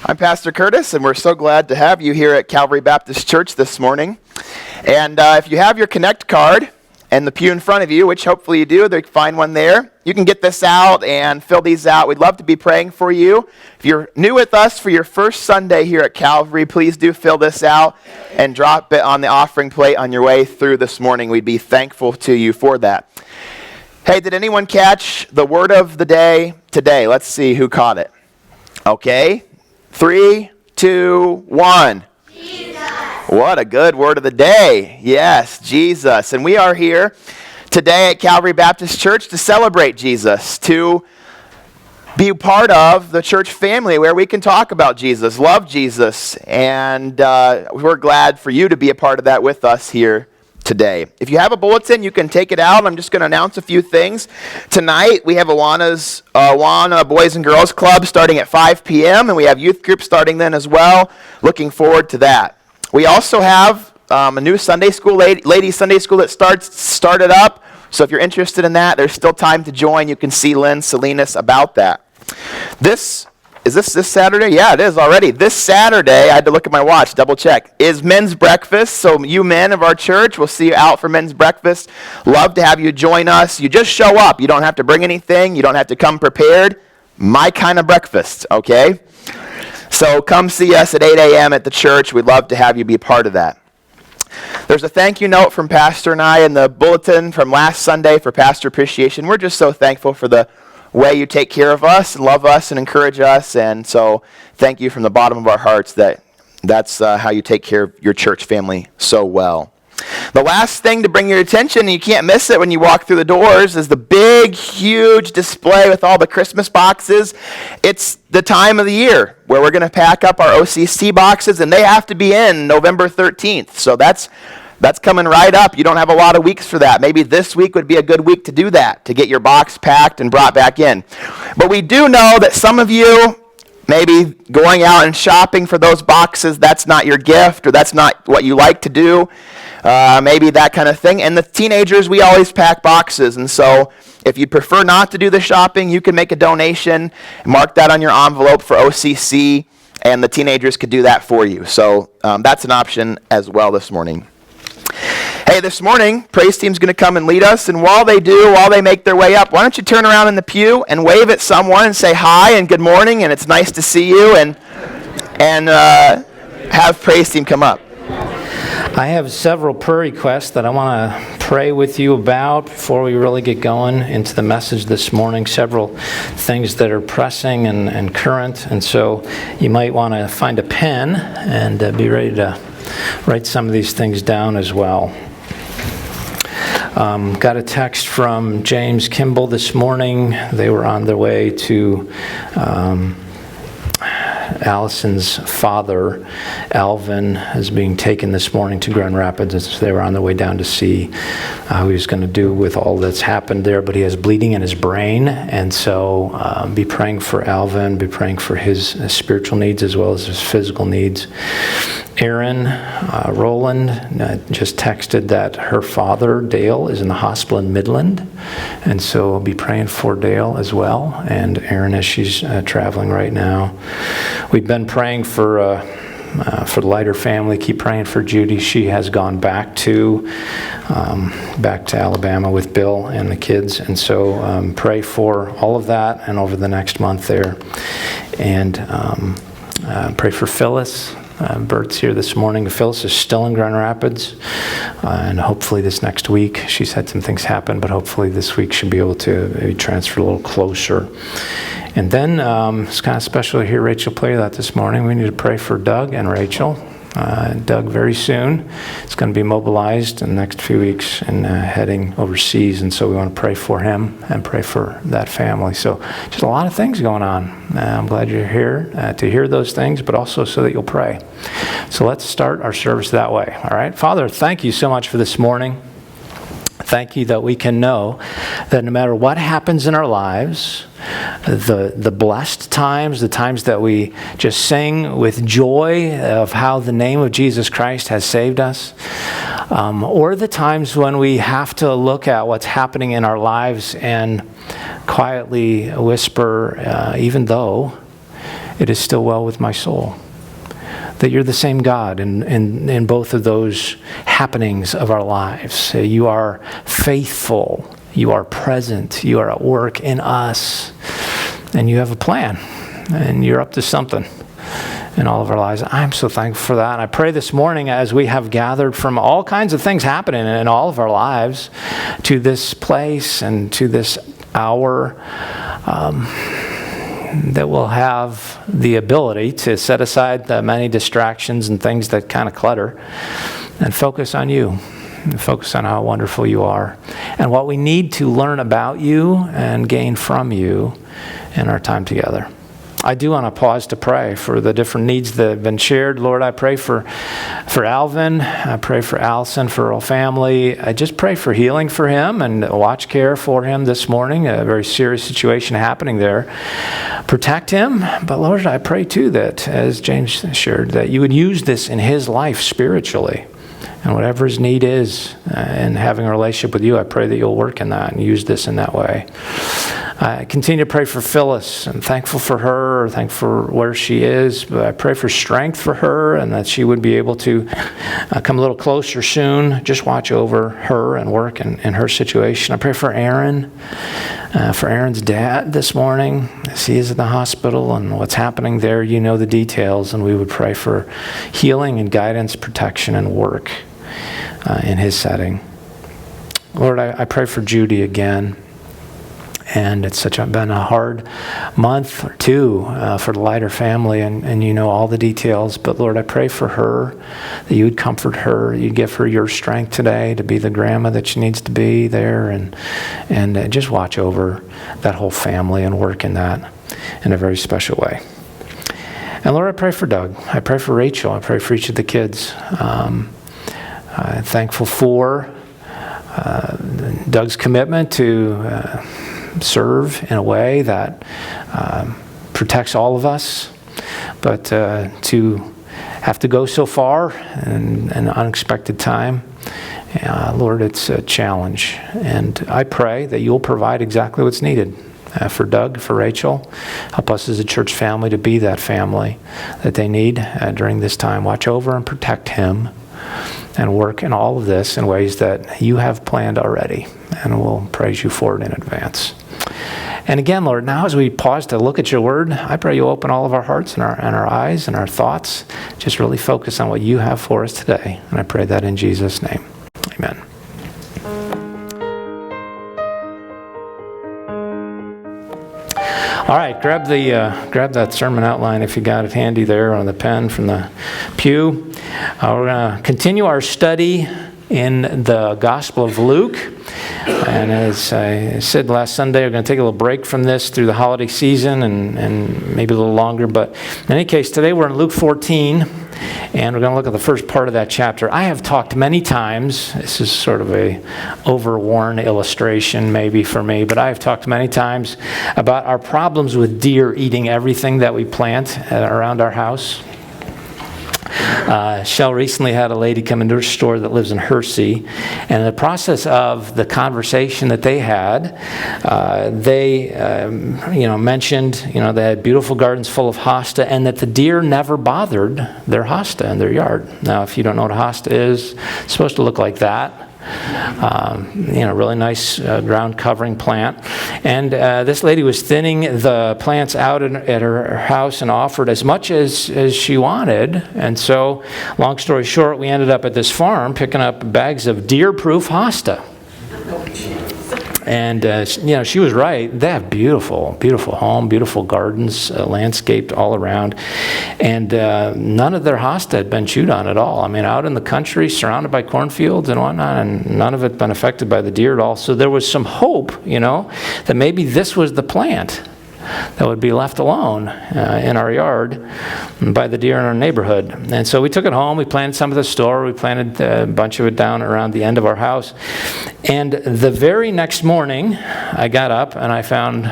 I'm Pastor Curtis, and we're so glad to have you here at Calvary Baptist Church this morning. And if you have your Connect card and the pew in front of you, which hopefully you do, they find one there, you can get this out and fill these out. We'd love to be praying for you. If you're new with us for your first Sunday here at Calvary, please do fill this out and drop it on the offering plate on your way through this morning. We'd be thankful to you for that. Hey, did anyone catch the word of the day today? Let's see who caught it. Okay. 3, 2, 1. Jesus. What a good word of the day. Yes, Jesus. And we are here today at Calvary Baptist Church to celebrate Jesus, to be part of the church family where we can talk about Jesus, love Jesus, and we're glad for you to be a part of that with us here today. If you have a bulletin, you can take it out. I'm just going to announce a few things. Tonight, we have Awana Boys and Girls Club starting at 5 p.m., and we have youth group starting then as well. Looking forward to that. We also have a new Sunday school, ladies Sunday school that started up. So if you're interested in that, there's still time to join. You can see Lynn Salinas about that. Is this Saturday? Yeah, it is already. This Saturday, I had to look at my watch, double check, is men's breakfast. So you men of our church, we'll see you out for men's breakfast. Love to have you join us. You just show up. You don't have to bring anything. You don't have to come prepared. My kind of breakfast, okay? So come see us at 8 a.m. at the church. We'd love to have you be a part of that. There's a thank you note from Pastor and I in the bulletin from last Sunday for Pastor Appreciation. We're just so thankful for the way you take care of us, and love us, and encourage us. And so thank you from the bottom of our hearts that's how you take care of your church family so well. The last thing to bring your attention, and you can't miss it when you walk through the doors, is the big, huge display with all the Christmas boxes. It's the time of the year where we're going to pack up our OCC boxes, and they have to be in November 13th. So that's coming right up. You don't have a lot of weeks for that. Maybe this week would be a good week to do that, to get your box packed and brought back in. But we do know that some of you, maybe going out and shopping for those boxes, that's not your gift, or that's not what you like to do. Maybe that kind of thing. And the teenagers, we always pack boxes. And so if you'd prefer not to do the shopping, you can make a donation, mark that on your envelope for OCC, and the teenagers could do that for you. So that's an option as well this morning. Hey, this morning, praise team's going to come and lead us, and while they make their way up, why don't you turn around in the pew and wave at someone and say hi and good morning, and it's nice to see you, and have praise team come up. I have several prayer requests that I want to pray with you about before we really get going into the message this morning. Several things that are pressing and current, and so you might want to find a pen and be ready to write some of these things down as well. Got a text from James Kimball this morning. They were on their way to Allison's father, Alvin, is being taken this morning to Grand Rapids. As they were on their way down to see how he was going to do with all that's happened there. But he has bleeding in his brain, and so be praying for Alvin, be praying for his spiritual needs as well as his physical needs. Erin Rowland just texted that her father, Dale, is in the hospital in Midland, and so I'll be praying for Dale as well, and Erin as she's traveling right now. We've been praying for the Leiter family. Keep praying for Judy. She has gone back to Alabama with Bill and the kids, and so pray for all of that and over the next month there, and pray for Phyllis. Bert's here this morning. Phyllis is still in Grand Rapids, and hopefully this next week, she's had some things happen, but hopefully this week she'll be able to maybe transfer a little closer. And then it's kind of special to hear Rachel play that this morning. We need to pray for Doug and Rachel. Doug very soon is going to be mobilized in the next few weeks and heading overseas, and so we want to pray for him and pray for that family. So just a lot of things going on. I'm glad you're here to hear those things, but also so that you'll pray. So let's start our service that way. All right, Father, thank you so much for this morning. Thank you that we can know that no matter what happens in our lives, the blessed times, the times that we just sing with joy of how the name of Jesus Christ has saved us, or the times when we have to look at what's happening in our lives and quietly whisper, even though it is still well with my soul. That you're the same God in both of those happenings of our lives. You are faithful. You are present. You are at work in us. And you have a plan. And you're up to something in all of our lives. I'm so thankful for that. And I pray this morning as we have gathered from all kinds of things happening in all of our lives to this place and to this hour, that we'll have the ability to set aside the many distractions and things that kind of clutter and focus on you. And focus on how wonderful you are and what we need to learn about you and gain from you in our time together. I do want to pause to pray for the different needs that have been shared. Lord, I pray for Alvin. I pray for Allison, for her whole family. I just pray for healing for him and watch care for him this morning. A very serious situation happening there. Protect him. But Lord, I pray too that, as James shared, that you would use this in his life spiritually. And whatever his need is in having a relationship with you, I pray that you'll work in that and use this in that way. I continue to pray for Phyllis. I'm thankful for her, thankful for where she is. But I pray for strength for her and that she would be able to come a little closer soon. Just watch over her and work in her situation. I pray for Aaron, for Aaron's dad this morning as he is at the hospital and what's happening there. You know the details, and we would pray for healing and guidance, protection, and work in his setting. Lord, I pray for Judy again. And it's been a hard month or two for the Leiter family, and you know all the details. But Lord, I pray for her, that you would comfort her, you'd give her your strength today to be the grandma that she needs to be there, and just watch over that whole family and work in that in a very special way. And Lord, I pray for Doug. I pray for Rachel. I pray for each of the kids. I'm thankful for Doug's commitment to serve in a way that protects all of us, but to have to go so far in an unexpected time, Lord, it's a challenge. And I pray that you'll provide exactly what's needed for Doug, for Rachel. Help us as a church family to be that family that they need during this time. Watch over and protect him and work in all of this in ways that you have planned already. And we'll praise you for it in advance. And again, Lord, now as we pause to look at your word, I pray you'll open all of our hearts and our eyes and our thoughts. Just really focus on what you have for us today. And I pray that in Jesus' name. Amen. All right, grab that sermon outline if you got it handy there on the pen from the pew. We're going to continue our study in the Gospel of Luke. And as I said last Sunday, we're going to take a little break from this through the holiday season and maybe a little longer. But in any case, today we're in Luke 14, and we're going to look at the first part of that chapter. I have talked many times, this is sort of a overworn illustration maybe for me, but I have talked many times about our problems with deer eating everything that we plant around our house. Shell recently had a lady come into her store that lives in Hersey, and in the process of the conversation that they had, they mentioned they had beautiful gardens full of hosta, and that the deer never bothered their hosta in their yard. Now, if you don't know what a hosta is, it's supposed to look like that. Really nice ground covering plant. And this lady was thinning the plants out at her house and offered as much as she wanted. And so, long story short, we ended up at this farm picking up bags of deer-proof hosta. And, she was right. They have beautiful, beautiful home, beautiful gardens, landscaped all around. And none of their hosta had been chewed on at all. I mean, out in the country, surrounded by cornfields and whatnot, and none of it been affected by the deer at all. So there was some hope, that maybe this was the plant that would be left alone in our yard by the deer in our neighborhood. And so we took it home. We planted some at the store. We planted a bunch of it down around the end of our house. And the very next morning, I got up and I found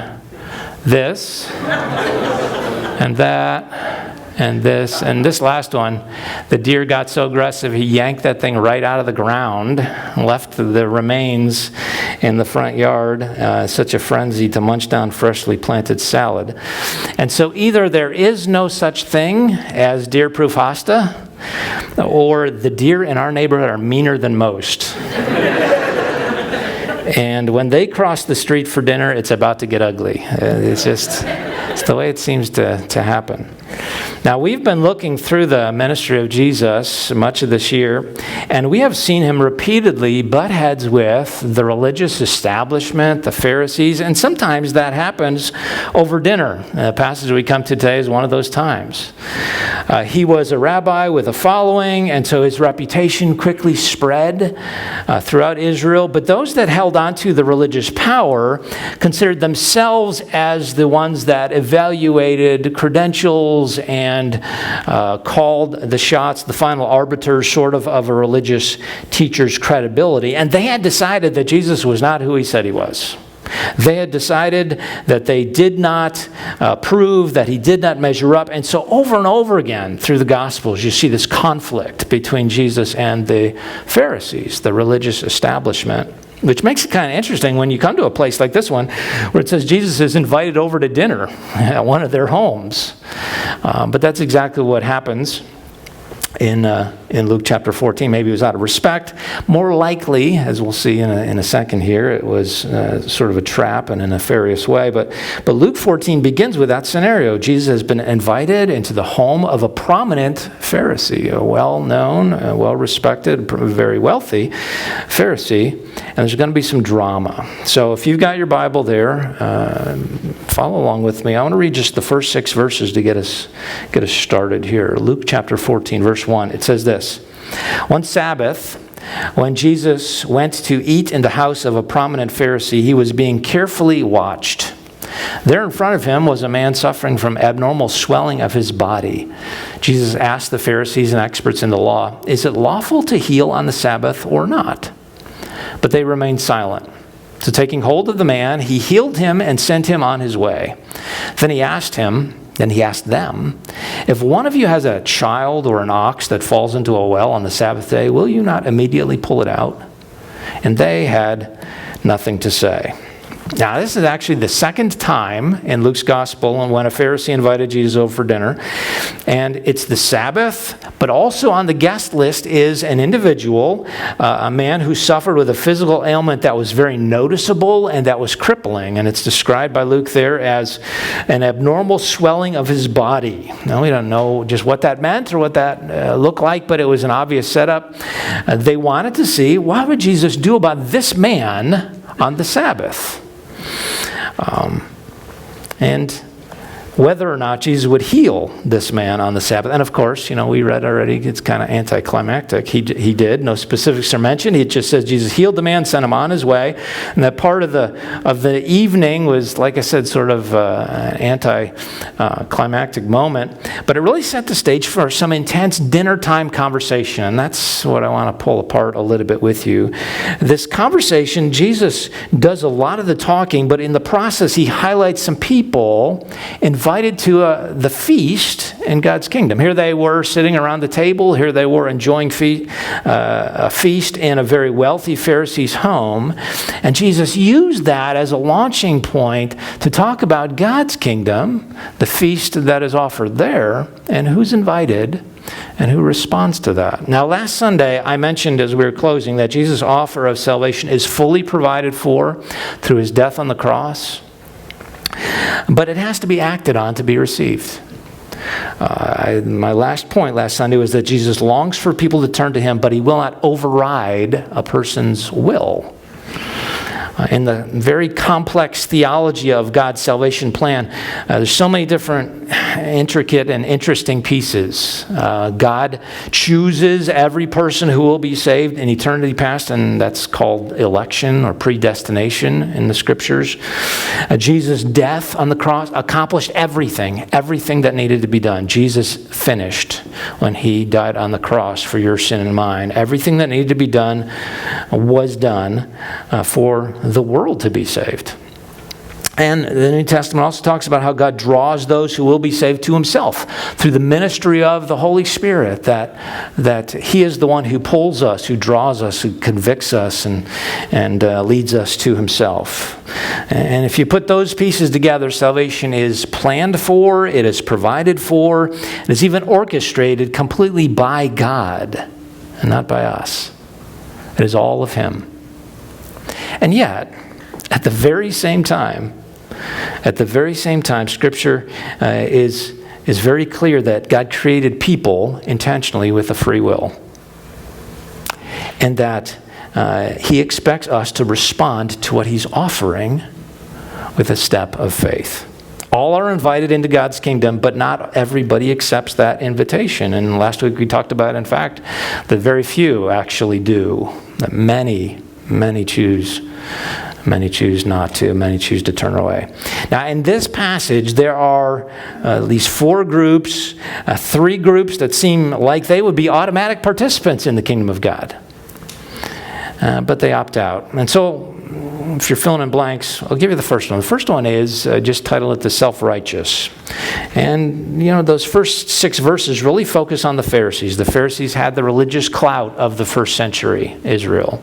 this and that and this last one, the deer got so aggressive he yanked that thing right out of the ground, left the remains in the front yard, such a frenzy to munch down freshly planted salad. And so either there is no such thing as deer-proof hosta, or the deer in our neighborhood are meaner than most. And when they cross the street for dinner, it's about to get ugly. It's the way it seems to happen. Now, we've been looking through the ministry of Jesus much of this year, and we have seen him repeatedly butt heads with the religious establishment, the Pharisees, and sometimes that happens over dinner. The passage we come to today is one of those times. He was a rabbi with a following, and so his reputation quickly spread throughout Israel. But those that held on to the religious power considered themselves as the ones that evaluated credentials and called the shots, the final arbiters sort of a religious teacher's credibility. And they had decided that Jesus was not who he said he was. They had decided that they did not prove, that he did not measure up. And so over and over again through the Gospels, you see this conflict between Jesus and the Pharisees, the religious establishment, which makes it kind of interesting when you come to a place like this one where it says Jesus is invited over to dinner at one of their homes. But that's exactly what happens in Luke chapter 14. Maybe it was out of respect. More likely, as we'll see in a second here, it was sort of a trap in a nefarious way. But Luke 14 begins with that scenario. Jesus has been invited into the home of a prominent Pharisee, a well-known, well-respected, very wealthy Pharisee. And there's going to be some drama. So if you've got your Bible there, follow along with me. I want to read just the first 6 verses to get us started here. Luke chapter 14, verse 1. It says this: One Sabbath, when Jesus went to eat in the house of a prominent Pharisee, he was being carefully watched. There in front of him was a man suffering from abnormal swelling of his body. Jesus asked the Pharisees and experts in the law, "Is it lawful to heal on the Sabbath or not?" But they remained silent. So taking hold of the man, he healed him and sent him on his way. Then he asked them, "If one of you has a child or an ox that falls into a well on the Sabbath day, will you not immediately pull it out?" And they had nothing to say. Now, this is actually the second time in Luke's gospel when a Pharisee invited Jesus over for dinner. And it's the Sabbath, but also on the guest list is an individual, a man who suffered with a physical ailment that was very noticeable and that was crippling. And it's described by Luke there as an abnormal swelling of his body. Now, we don't know just what that meant or what that looked like, but it was an obvious setup. They wanted to see, what would Jesus do about this man on the Sabbath? And whether or not Jesus would heal this man on the Sabbath. And of course, we read already, it's kind of anticlimactic. He did. No specifics are mentioned. It just says Jesus healed the man, sent him on his way. And that part of the evening was, like I said, sort of an anticlimactic moment. But it really set the stage for some intense dinner-time conversation. And that's what I want to pull apart a little bit with you. This conversation, Jesus does a lot of the talking, but in the process, he highlights some people invited to the feast in God's kingdom. Here they were sitting around the table. Here they were enjoying a feast in a very wealthy Pharisee's home. And Jesus used that as a launching point to talk about God's kingdom, the feast that is offered there, and who's invited and who responds to that. Now, last Sunday, I mentioned as we were closing that Jesus' offer of salvation is fully provided for through his death on the cross. But it has to be acted on to be received. My last point last Sunday was that Jesus longs for people to turn to him, but he will not override a person's will. In the very complex theology of God's salvation plan, there's so many different intricate and interesting pieces. God chooses every person who will be saved in eternity past, and that's called election or predestination in the Scriptures. Jesus' death on the cross accomplished everything that needed to be done. Jesus finished when he died on the cross for your sin and mine. Everything that needed to be done was done for the world to be saved. And the New Testament also talks about how God draws those who will be saved to himself through the ministry of the Holy Spirit, that he is the one who pulls us, who draws us, who convicts us, and leads us to himself. And if you put those pieces together, salvation is planned for, it is provided for, it is even orchestrated completely by God and not by us. It is all of him. And yet, at the very same time, Scripture is very clear that God created people intentionally with a free will. And that he expects us to respond to what he's offering with a step of faith. All are invited into God's kingdom, but not everybody accepts that invitation. And last week we talked about, in fact, that very few actually do. That many choose not to. Many choose to turn away. Now, in this passage, there are at least 4 groups, 3 groups that seem like they would be automatic participants in the kingdom of God. But they opt out. And so, if you're filling in blanks, I'll give you the first one. The first one is, just title it the self-righteous. And, those first 6 verses really focus on the Pharisees. The Pharisees had the religious clout of the first century Israel.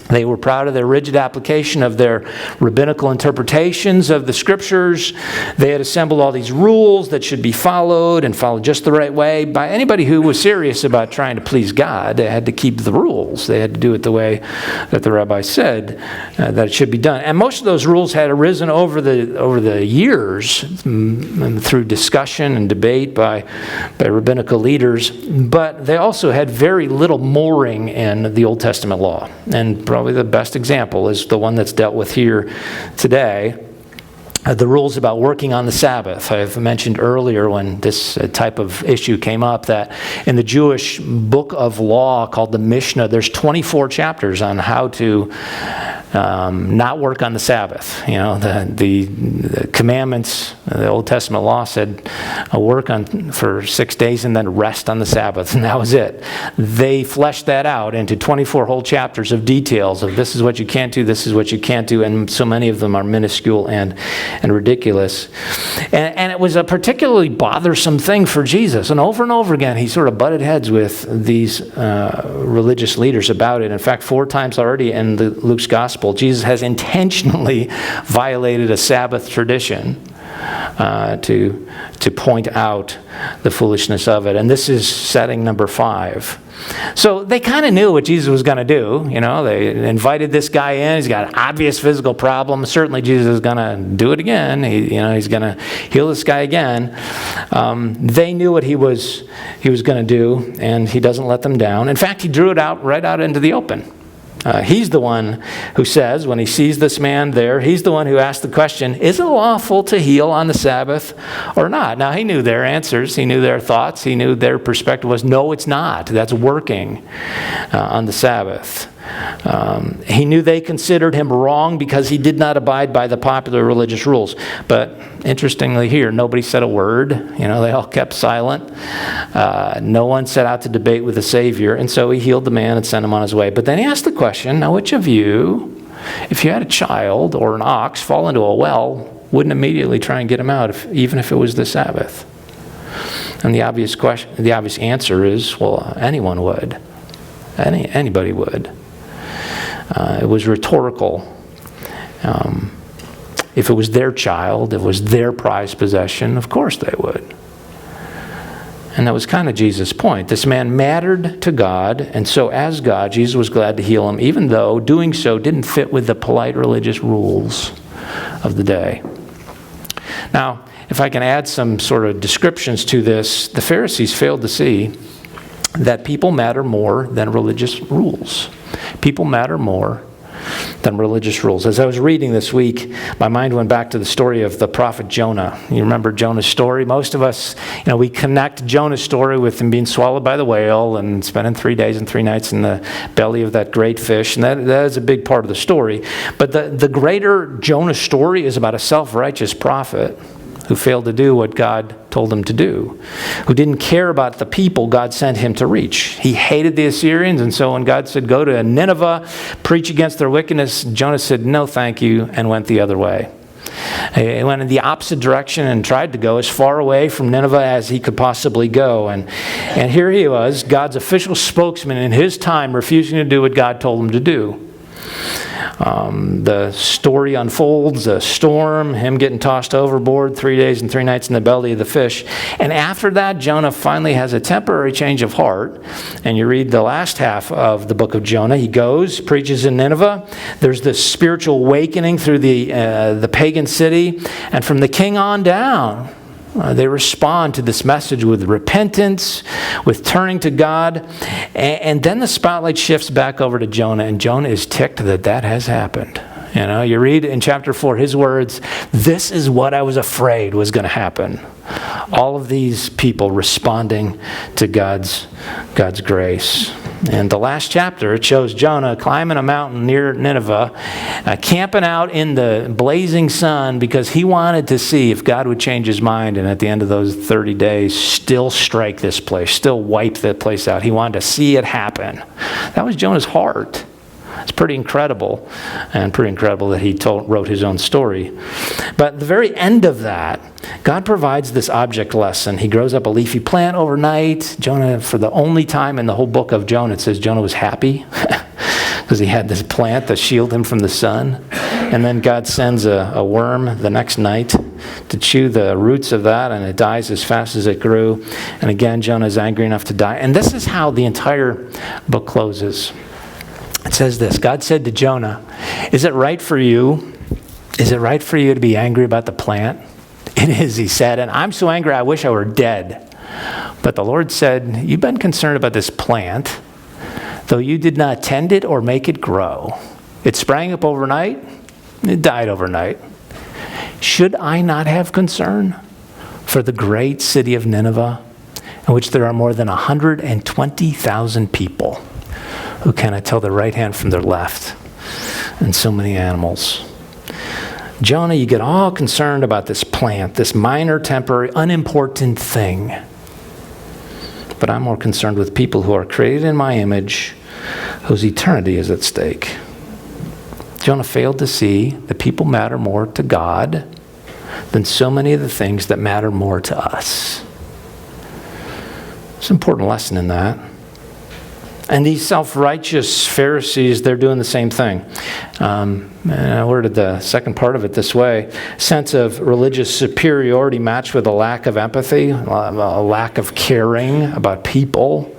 They were proud of their rigid application of their rabbinical interpretations of the Scriptures. They had assembled all these rules that should be followed and followed just the right way by anybody who was serious about trying to please God. They had to keep the rules. They had to do it the way that the rabbi said that it should be done. And most of those rules had arisen over the years through discussion and debate by rabbinical leaders. But they also had very little mooring in the Old Testament law. And probably the best example is the one that's dealt with here today. The rules about working on the Sabbath. I've mentioned earlier when this type of issue came up that in the Jewish book of law called the Mishnah, there's 24 chapters on how to not work on the Sabbath. The commandments, the Old Testament law said work for 6 days and then rest on the Sabbath, and that was it. They fleshed that out into 24 whole chapters of details of this is what you can't do, this is what you can't do, and so many of them are minuscule and ridiculous. And it was a particularly bothersome thing for Jesus. And over again, he sort of butted heads with these religious leaders about it. In fact, 4 times already in Luke's gospel, Jesus has intentionally violated a Sabbath tradition to point out the foolishness of it. And this is setting number 5. So they kind of knew what Jesus was going to do. They invited this guy in. He's got an obvious physical problem. Certainly Jesus is going to do it again. He's going to heal this guy again. They knew what he was going to do, and he doesn't let them down. In fact, he drew it right out into the open. He's the one who says, when he sees this man there, he's the one who asks the question, is it lawful to heal on the Sabbath or not? Now, he knew their answers. He knew their thoughts. He knew their perspective was, no, it's not. That's working on the Sabbath. He knew they considered him wrong because he did not abide by the popular religious rules. But interestingly here, nobody said a word. They all kept silent. No one set out to debate with the Savior. And so he healed the man and sent him on his way. But then he asked the question, now which of you, if you had a child or an ox fall into a well, wouldn't immediately try and get him out, even if it was the Sabbath? And the obvious answer is, well, anyone would. Anybody would. It was rhetorical. If it was their child, if it was their prized possession, of course they would. And that was kind of Jesus' point. This man mattered to God, and so as God, Jesus was glad to heal him, even though doing so didn't fit with the polite religious rules of the day. Now, if I can add some sort of descriptions to this, the Pharisees failed to see that people matter more than religious rules. People matter more than religious rules. As I was reading this week, my mind went back to the story of the prophet Jonah. You remember Jonah's story? Most of us, we connect Jonah's story with him being swallowed by the whale and spending 3 days and 3 nights in the belly of that great fish. And that is a big part of the story. But the greater Jonah story is about a self-righteous prophet who failed to do what God told him to do, who didn't care about the people God sent him to reach. He hated the Assyrians, and so when God said, go to Nineveh, preach against their wickedness, Jonah said, no thank you, and went the other way. He went in the opposite direction and tried to go as far away from Nineveh as he could possibly go. And here he was, God's official spokesman in his time, refusing to do what God told him to do. The story unfolds, a storm, him getting tossed overboard, 3 days and 3 nights in the belly of the fish. And after that, Jonah finally has a temporary change of heart. And you read the last half of the book of Jonah. He goes, preaches in Nineveh. There's this spiritual awakening through the pagan city. And from the king on down, they respond to this message with repentance, with turning to God. And then the spotlight shifts back over to Jonah, and Jonah is ticked that has happened. You know, you read in chapter 4 his words, "This is what I was afraid was going to happen." All of these people responding to God's grace. And the last chapter, it shows Jonah climbing a mountain near Nineveh, camping out in the blazing sun because he wanted to see if God would change his mind and at the end of those 30 days still strike this place, still wipe that place out. He wanted to see it happen. That was Jonah's heart. It's pretty incredible, and pretty incredible that he wrote his own story. But at the very end of that, God provides this object lesson. He grows up a leafy plant overnight. Jonah, for the only time in the whole book of Jonah, it says Jonah was happy because he had this plant to shield him from the sun. And then God sends a worm the next night to chew the roots of that, and it dies as fast as it grew. And again, Jonah is angry enough to die. And this is how the entire book closes. It says this: God said to Jonah, is it right for you to be angry about the plant? It is, he said, and I'm so angry I wish I were dead. But the Lord said, you've been concerned about this plant, though you did not tend it or make it grow. It sprang up overnight, it died overnight. Should I not have concern for the great city of Nineveh, in which there are more than 120,000 people who cannot tell their right hand from their left, and so many animals? Jonah, you get all concerned about this plant, this minor, temporary, unimportant thing. But I'm more concerned with people who are created in my image, whose eternity is at stake. Jonah failed to see that people matter more to God than so many of the things that matter more to us. It's an important lesson in that. And these self-righteous Pharisees, they're doing the same thing. And I worded the second part of it this way: sense of religious superiority matched with a lack of empathy, a lack of caring about people,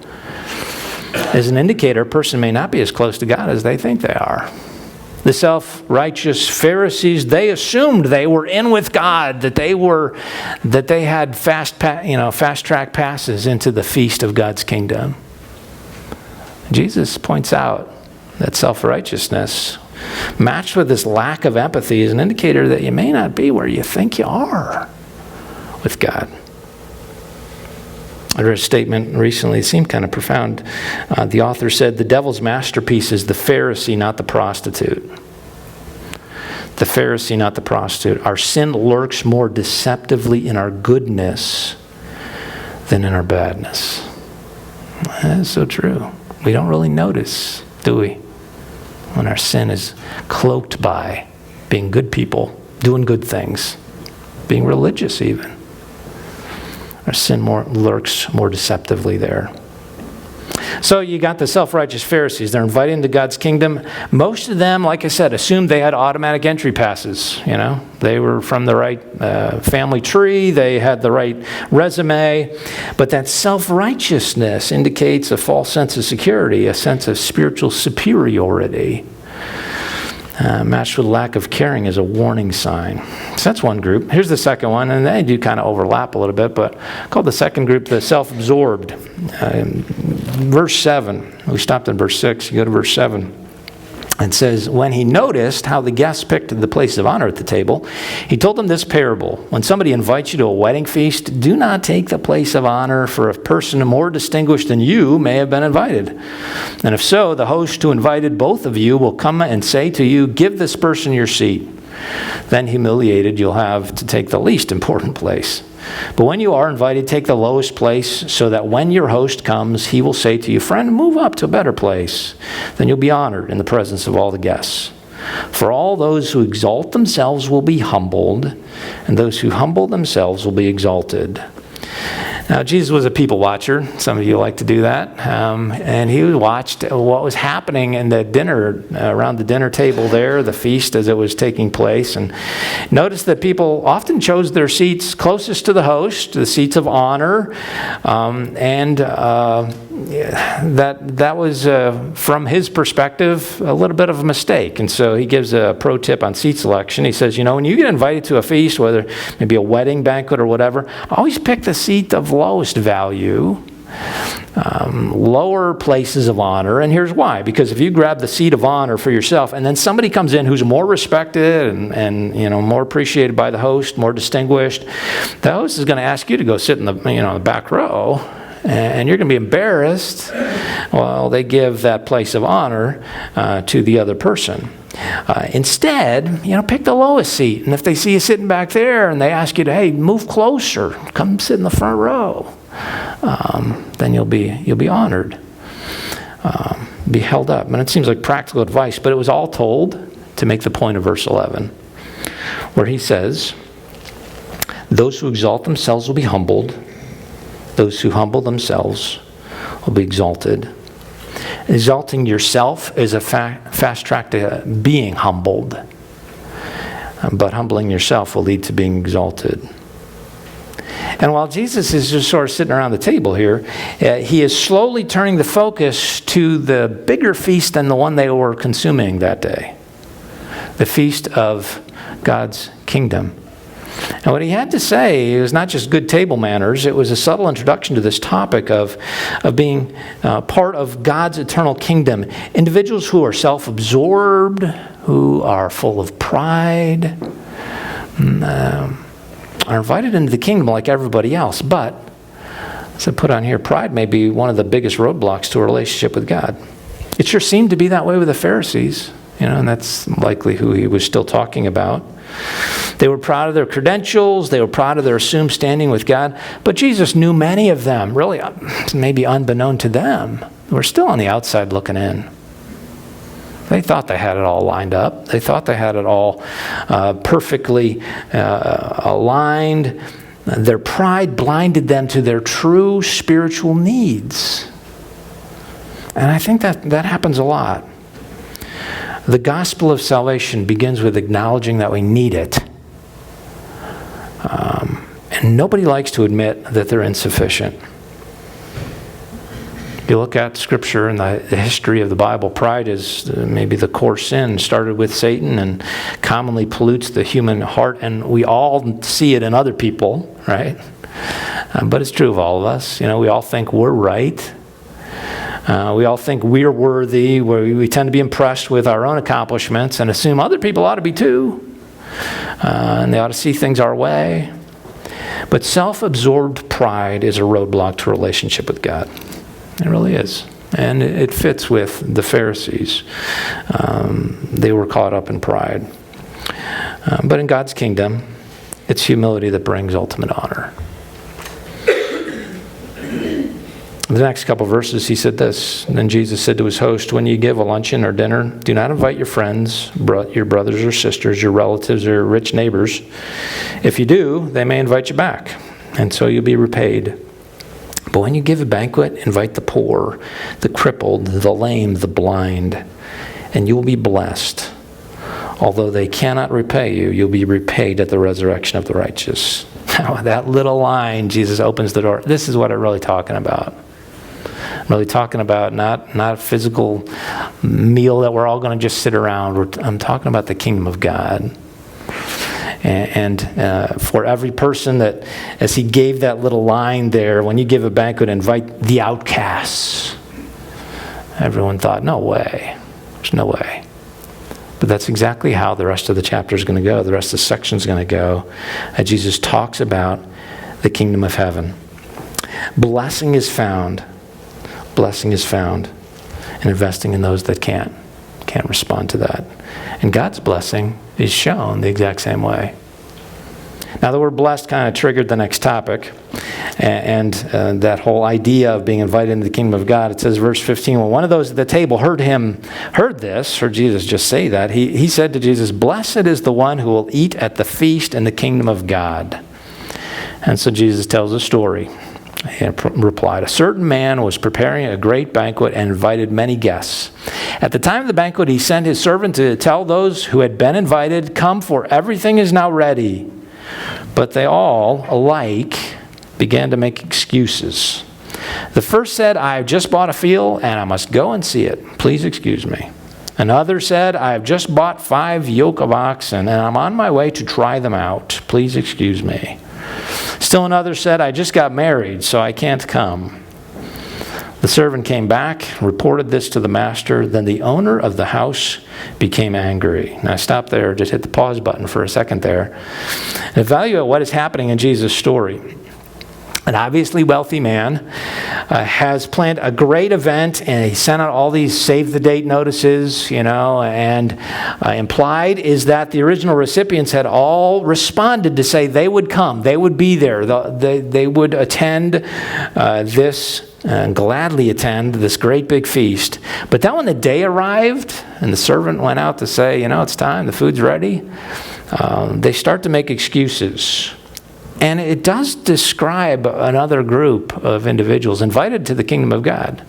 is an indicator a person may not be as close to God as they think they are. The self-righteous Pharisees, they assumed they were in with God, that they had fast-track passes into the feast of God's kingdom. Jesus points out that self-righteousness matched with this lack of empathy is an indicator that you may not be where you think you are with God. I read a statement recently, it seemed kind of profound. The author said, the devil's masterpiece is the Pharisee, not the prostitute. The Pharisee, not the prostitute. Our sin lurks more deceptively in our goodness than in our badness. That is so true. We don't really notice, do we, when our sin is cloaked by being good people, doing good things, being religious even. Our sin lurks more deceptively there. So you got the self-righteous Pharisees. They're invited into God's kingdom. Most of them, like I said, assumed they had automatic entry passes. You know, they were from the right family tree. They had the right resume. But that self-righteousness indicates a false sense of security, a sense of spiritual superiority. Matched with lack of caring is a warning sign. So that's one group. Here's the second one, and they do kind of overlap a little bit, but called the second group the self-absorbed. Verse 7, we stopped in verse 6, you go to verse 7. It says, when he noticed how the guests picked the place of honor at the table, he told them this parable. When somebody invites you to a wedding feast, do not take the place of honor, for a person more distinguished than you may have been invited. And if so, the host who invited both of you will come and say to you, give this person your seat. Then humiliated, you'll have to take the least important place. But when you are invited, take the lowest place, so that when your host comes, he will say to you, friend, move up to a better place. Then you'll be honored in the presence of all the guests. For all those who exalt themselves will be humbled, and those who humble themselves will be exalted. Now, Jesus was a people watcher. Some of you like to do that. And he watched what was happening in the dinner, around the dinner table there, the feast as it was taking place. And notice that people often chose their seats closest to the host, the seats of honor. That was, from his perspective, a little bit of a mistake. And so he gives a pro tip on seat selection. He says, when you get invited to a feast, whether maybe a wedding banquet or whatever, always pick the seat of lowest value, lower places of honor. And here's why. Because if you grab the seat of honor for yourself, and then somebody comes in who's more respected and more appreciated by the host, more distinguished, the host is going to ask you to go sit in the the back row. And you're going to be embarrassed while they give that place of honor to the other person. Instead, pick the lowest seat. And if they see you sitting back there and they ask you to, hey, move closer, come sit in the front row, then you'll be honored, be held up. And it seems like practical advice, but it was all told to make the point of verse 11, where he says, those who exalt themselves will be humbled. Those who humble themselves will be exalted. Exalting yourself is a fast track to being humbled. But humbling yourself will lead to being exalted. And while Jesus is just sort of sitting around the table here, he is slowly turning the focus to the bigger feast than the one they were consuming that day. The feast of God's kingdom. And what he had to say was not just good table manners, it was a subtle introduction to this topic of being part of God's eternal kingdom. Individuals who are self-absorbed, who are full of pride, are invited into the kingdom like everybody else. But, as I put on here, pride may be one of the biggest roadblocks to a relationship with God. It sure seemed to be that way with the Pharisees, and that's likely who he was still talking about. They were proud of their credentials. They were proud of their assumed standing with God. But Jesus knew many of them, really maybe unbeknown to them, were still on the outside looking in. They thought they had it all lined up. They thought they had it all perfectly aligned. Their pride blinded them to their true spiritual needs. And I think that happens a lot. The gospel of salvation begins with acknowledging that we need it. And nobody likes to admit that they're insufficient. If you look at Scripture and the history of the Bible, pride is maybe the core sin. Started with Satan and commonly pollutes the human heart. And we all see it in other people, right? But it's true of all of us. We all think we're right. We all think we're worthy. We tend to be impressed with our own accomplishments and assume other people ought to be too. And they ought to see things our way. But self-absorbed pride is a roadblock to a relationship with God. It really is. And it fits with the Pharisees. They were caught up in pride. But in God's kingdom, it's humility that brings ultimate honor. The next couple verses, he said this. Then Jesus said to his host, when you give a luncheon or dinner, do not invite your friends, your brothers or sisters, your relatives or rich neighbors. If you do, they may invite you back, and so you'll be repaid. But when you give a banquet, invite the poor, the crippled, the lame, the blind, and you will be blessed. Although they cannot repay you, you'll be repaid at the resurrection of the righteous. Now, that little line, Jesus opens the door. This is what I'm really talking about. I'm really talking about not a physical meal that we're all going to just sit around. I'm talking about the kingdom of God. And for every person that, as he gave that little line there, when you give a banquet, invite the outcasts. Everyone thought, no way. There's no way. But that's exactly how the rest of the chapter is going to go. The rest of the section is going to go. Jesus talks about the kingdom of heaven. Blessing is found in investing in those that can't respond to that. And God's blessing is shown the exact same way. Now, the word blessed kind of triggered the next topic, and that whole idea of being invited into the kingdom of God. It says, verse 15, when one of those at the table heard Jesus just say that, he said to Jesus, "Blessed is the one who will eat at the feast in the kingdom of God." And so Jesus tells a story. He replied, "A certain man was preparing a great banquet and invited many guests. At the time of the banquet, he sent his servant to tell those who had been invited, 'Come, for everything is now ready.' But they all, alike, began to make excuses. The first said, 'I have just bought a field and I must go and see it. Please excuse me.' Another said, 'I have just bought 5 yoke of oxen and I'm on my way to try them out. Please excuse me.' Still another said, 'I just got married, so I can't come.' The servant came back, reported this to the master. Then the owner of the house became angry." Now stop there, just hit the pause button for a second there. And evaluate what is happening in Jesus' story. An obviously wealthy man has planned a great event, and he sent out all these save-the-date notices, and implied is that the original recipients had all responded to say they would come, they would be there, they would attend gladly attend this great big feast. But then when the day arrived, and the servant went out to say, it's time, the food's ready, they start to make excuses. And it does describe another group of individuals invited to the kingdom of God.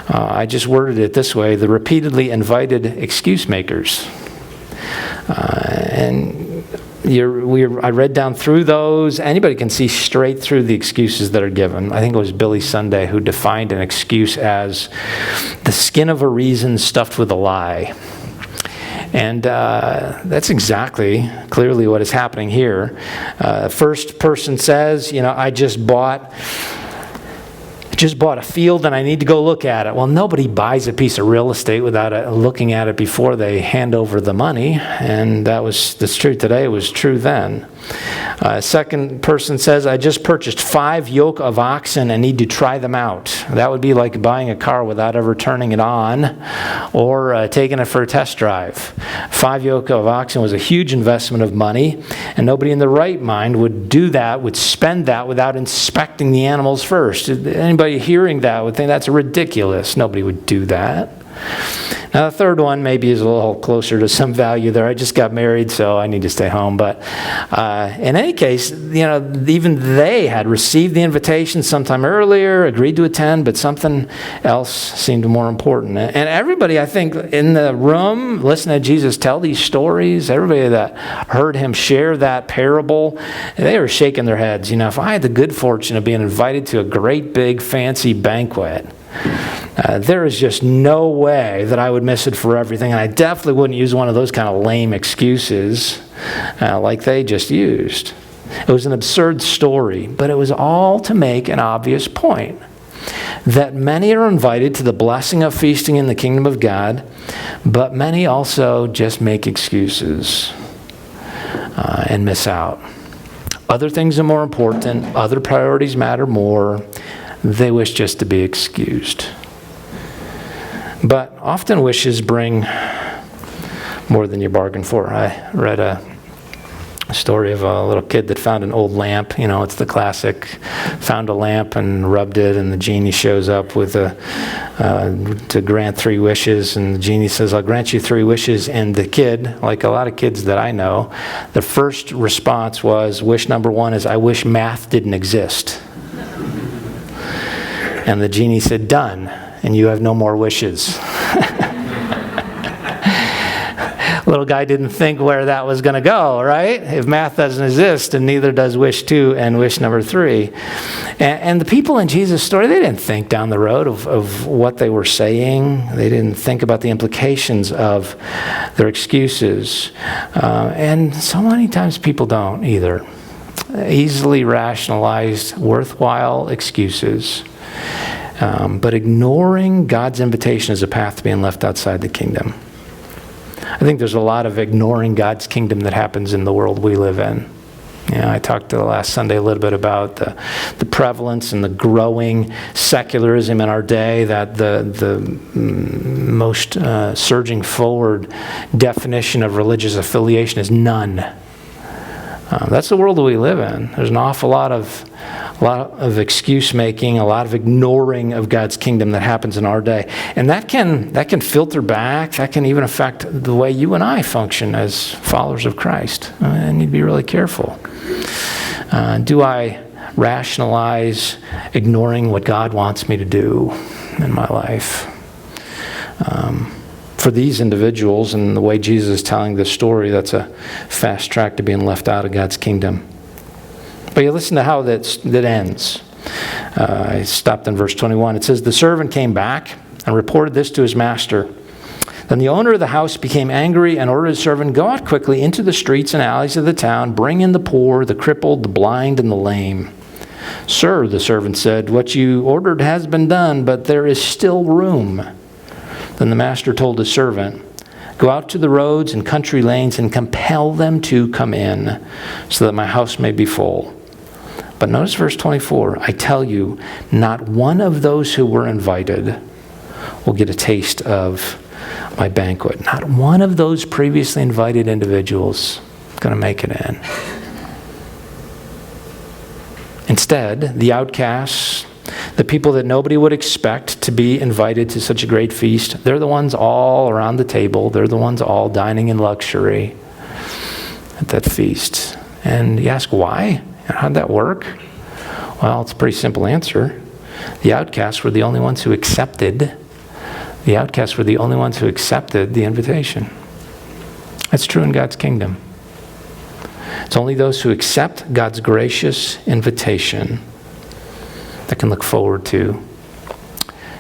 I just worded it this way: the repeatedly invited excuse makers. I read down through those. Anybody can see straight through the excuses that are given. I think it was Billy Sunday who defined an excuse as the skin of a reason stuffed with a lie. And that's exactly, clearly what is happening here. First person says, I just bought a field and I need to go look at it. Well, nobody buys a piece of real estate without looking at it before they hand over the money. And that's true today. It was true then. Second person says, I just purchased 5 yoke of oxen and need to try them out. That would be like buying a car without ever turning it on or taking it for a test drive. 5 yoke of oxen was a huge investment of money, and nobody in their right mind would do that, would spend that without inspecting the animals first. Anybody hearing that would think that's ridiculous. Nobody would do that. Now, the third one maybe is a little closer to some value there. I just got married, so I need to stay home. But in any case, even they had received the invitation sometime earlier, agreed to attend, but something else seemed more important. And everybody, I think, in the room, listening to Jesus tell these stories, everybody that heard him share that parable, they were shaking their heads. If I had the good fortune of being invited to a great, big, fancy banquet, there is just no way that I would miss it for everything. And I definitely wouldn't use one of those kind of lame excuses like they just used. It was an absurd story, but it was all to make an obvious point. That many are invited to the blessing of feasting in the kingdom of God, but many also just make excuses and miss out. Other things are more important. Other priorities matter more. They wish just to be excused. But often wishes bring more than you bargained for. I read a story of a little kid that found an old lamp. It's the classic, found a lamp and rubbed it, and the genie shows up with to grant 3 wishes, and the genie says, I'll grant you 3 wishes. And the kid, like a lot of kids that I know, the first response was, wish number 1 is, I wish math didn't exist. And the genie said, done, and you have no more wishes. Little guy didn't think where that was going to go, right? If math doesn't exist, and neither does wish 2 and wish number 3. And the people in Jesus' story, they didn't think down the road of what they were saying. They didn't think about the implications of their excuses. And so many times people don't either. Easily rationalized, worthwhile excuses. But ignoring God's invitation is a path to being left outside the kingdom. I think there's a lot of ignoring God's kingdom that happens in the world we live in. I talked last Sunday a little bit about the prevalence and the growing secularism in our day, that the most surging forward definition of religious affiliation is none. That's the world that we live in. There's an awful lot of excuse making, a lot of ignoring of God's kingdom that happens in our day, and that can filter back. That can even affect the way you and I function as followers of Christ. I need to be really careful. Do I rationalize ignoring what God wants me to do in my life? For these individuals and the way Jesus is telling this story, that's a fast track to being left out of God's kingdom. But you listen to how that ends. I stopped in verse 21. It says, "The servant came back and reported this to his master. Then the owner of the house became angry and ordered his servant, 'Go out quickly into the streets and alleys of the town, bring in the poor, the crippled, the blind, and the lame.' 'Sir,' the servant said, 'what you ordered has been done, but there is still room.' Then the master told his servant, 'Go out to the roads and country lanes and compel them to come in, so that my house may be full.' But notice verse 24, 'I tell you, not one of those who were invited will get a taste of my banquet.'" Not one of those previously invited individuals is going to make it in. Instead, the outcasts, the people that nobody would expect to be invited to such a great feast, they're the ones all around the table. They're the ones all dining in luxury at that feast. And you ask why? How'd that work? Well, it's a pretty simple answer. The outcasts were the only ones who accepted. The outcasts were the only ones who accepted the invitation. That's true in God's kingdom. It's only those who accept God's gracious invitation that can look forward to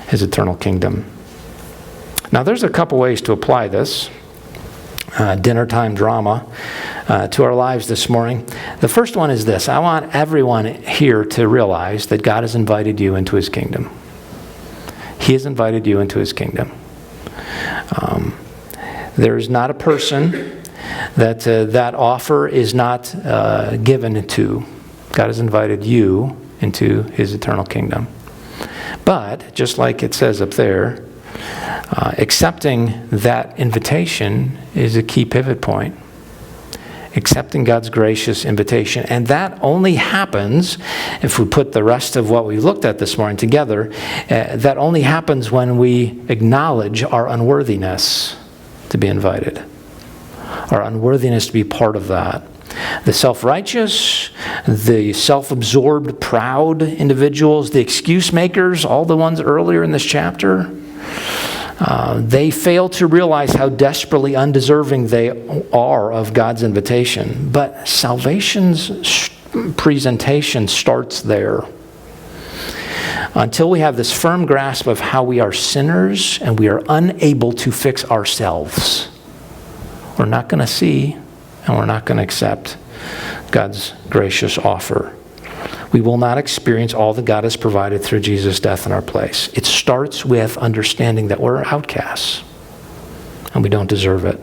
his eternal kingdom. Now, there's a couple ways to apply this dinnertime drama to our lives this morning. The first one is this. I want everyone here to realize that God has invited you into his kingdom. He has invited you into his kingdom. There is not a person that offer is not given to. God has invited you into his eternal kingdom. But, just like it says up there, accepting that invitation is a key pivot point. Accepting God's gracious invitation. And that only happens, if we put the rest of what we looked at this morning together, that only happens when we acknowledge our unworthiness to be invited. Our unworthiness to be part of that. The self-righteous, the self-absorbed, proud individuals, the excuse makers, all the ones earlier in this chapter, they fail to realize how desperately undeserving they are of God's invitation. But salvation's presentation starts there. Until we have this firm grasp of how we are sinners and we are unable to fix ourselves, we're not going to see and we're not going to accept God's gracious offer. We will not experience all that God has provided through Jesus' death in our place. It starts with understanding that we're outcasts and we don't deserve it.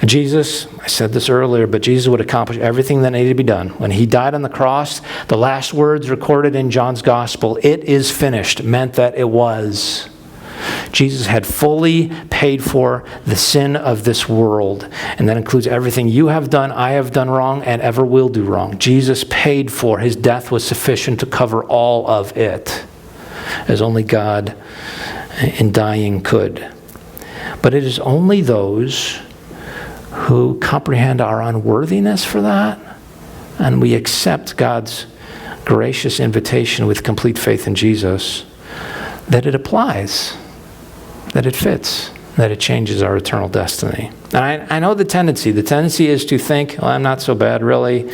Jesus, I said this earlier, but Jesus would accomplish everything that needed to be done. When he died on the cross, the last words recorded in John's gospel, "It is finished," meant that it was. Jesus had fully paid for the sin of this world, and that includes everything you have done, I have done wrong, and ever will do wrong. Jesus paid for. His death was sufficient to cover all of it, as only God in dying could. But it is only those who comprehend our unworthiness for that, and we accept God's gracious invitation with complete faith in Jesus, that it applies, that it fits, that it changes our eternal destiny. And I know the tendency is to think, well, I'm not so bad, really.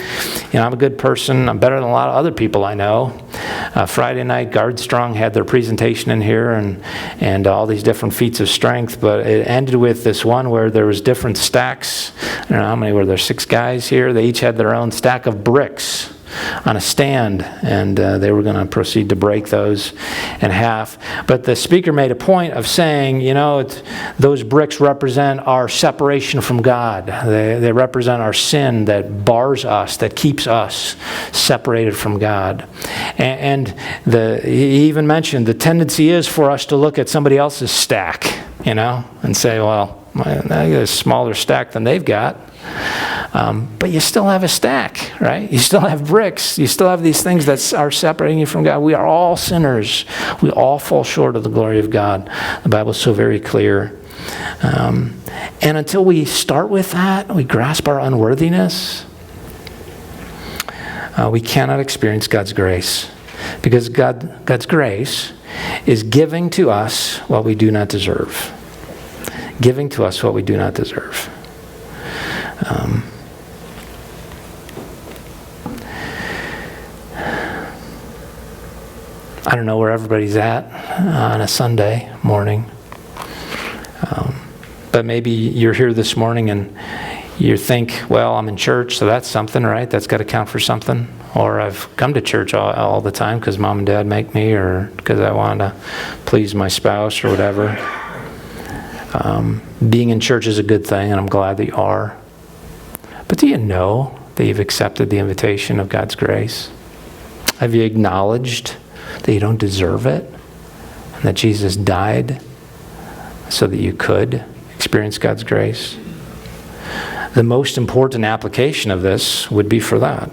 I'm a good person. I'm better than a lot of other people I know. Friday night, Guard Strong had their presentation in here and all these different feats of strength, but it ended with this one where there was different stacks. I don't know how many were there, 6 guys here. They each had their own stack of bricks on a stand, and they were going to proceed to break those in half. But the speaker made a point of saying, those bricks represent our separation from God. They represent our sin that bars us, that keeps us separated from God. And he even mentioned the tendency is for us to look at somebody else's stack, and say, well, I got a smaller stack than they've got. But you still have a stack, right? You still have bricks. You still have these things that are separating you from God. We are all sinners. We all fall short of the glory of God. The Bible is so very clear. And until we start with that, we grasp our unworthiness, we cannot experience God's grace. Because God's grace is giving to us what we do not deserve. Giving to us what we do not deserve. I don't know where everybody's at on a Sunday morning. But maybe you're here this morning and you think, well, I'm in church, so that's something, right? That's got to count for something. Or I've come to church all the time because mom and dad make me, or because I want to please my spouse or whatever. Being in church is a good thing, and I'm glad that you are. But do you know that you've accepted the invitation of God's grace? Have you acknowledged that you don't deserve it, and that Jesus died so that you could experience God's grace? The most important application of this would be for that.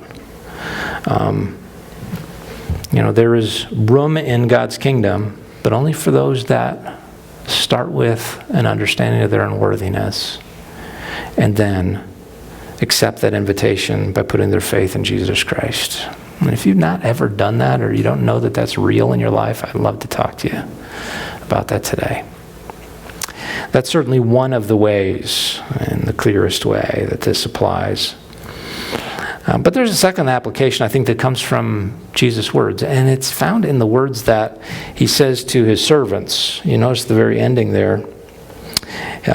There is room in God's kingdom, but only for those that start with an understanding of their unworthiness and then accept that invitation by putting their faith in Jesus Christ. And if you've not ever done that, or you don't know that that's real in your life, I'd love to talk to you about that today. That's certainly one of the ways, and the clearest way, that this applies. But there's a second application, I think, that comes from Jesus' words, and it's found in the words that he says to his servants. You notice the very ending there.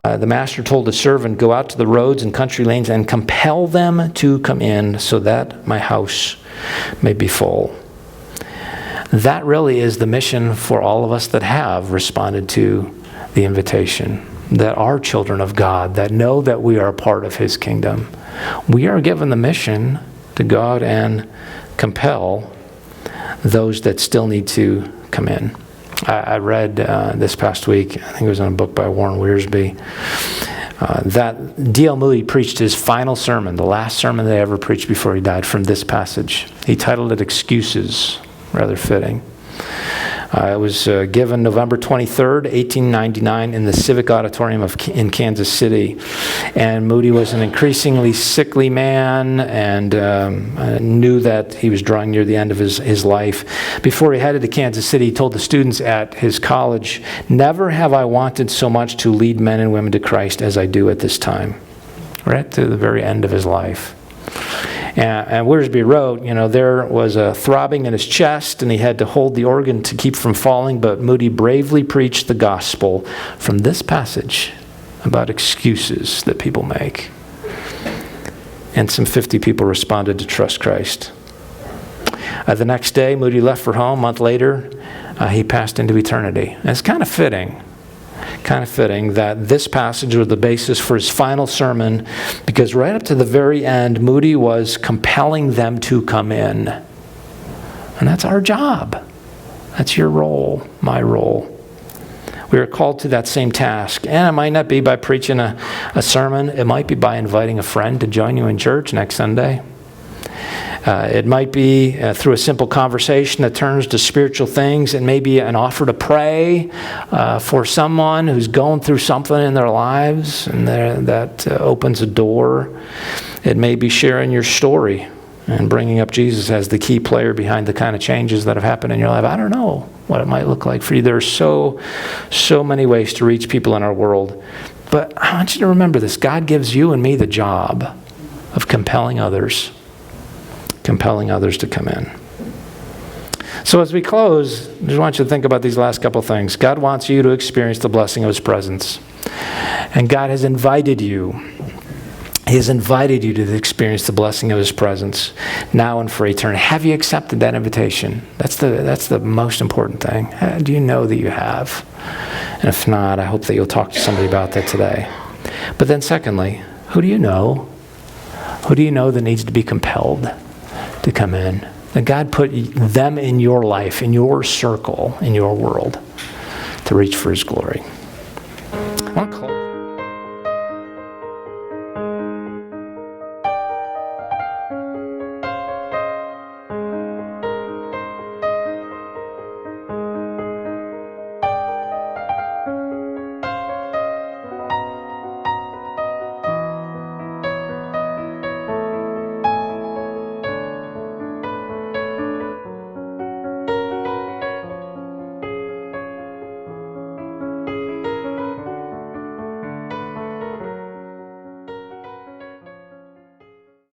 The master told his servant, "Go out to the roads and country lanes and compel them to come in so that my house may be full." That really is the mission for all of us that have responded to the invitation, that are children of God, that know that we are a part of his kingdom. We are given the mission to go out and compel those that still need to come in. I read this past week, I think it was in a book by Warren Wiersbe, that D.L. Moody preached his final sermon, the last sermon they ever preached before he died, from this passage. He titled it "Excuses," rather fitting. It was given November 23rd, 1899 in the Civic Auditorium in Kansas City. And Moody was an increasingly sickly man and knew that he was drawing near the end of his life. Before he headed to Kansas City, he told the students at his college, "Never have I wanted so much to lead men and women to Christ as I do at this time." Right to the very end of his life. And Wiersbe wrote, there was a throbbing in his chest and he had to hold the organ to keep from falling, but Moody bravely preached the gospel from this passage about excuses that people make. And some 50 people responded to trust Christ. The next day, Moody left for home. A month later, he passed into eternity. And it's kind of fitting that this passage was the basis for his final sermon, because right up to the very end, Moody was compelling them to come in. And that's our job. That's your role, my role. We are called to that same task. And it might not be by preaching a sermon. It might be by inviting a friend to join you in church next Sunday. It might be through a simple conversation that turns to spiritual things. It may be an offer to pray for someone who's going through something in their lives, and that opens a door. It may be sharing your story and bringing up Jesus as the key player behind the kind of changes that have happened in your life. I don't know what it might look like for you. There are so many ways to reach people in our world. But I want you to remember this. God gives you and me the job of compelling others to come in. So as we close, I just want you to think about these last couple things. God wants you to experience the blessing of his presence. And God has invited you. He has invited you to experience the blessing of his presence now and for eternity. Have you accepted that invitation? That's the most important thing. Do you know that you have? And if not, I hope that you'll talk to somebody about that today. But then secondly, who do you know? Who do you know that needs to be compelled to come in? That God put them in your life, in your circle, in your world, to reach for his glory.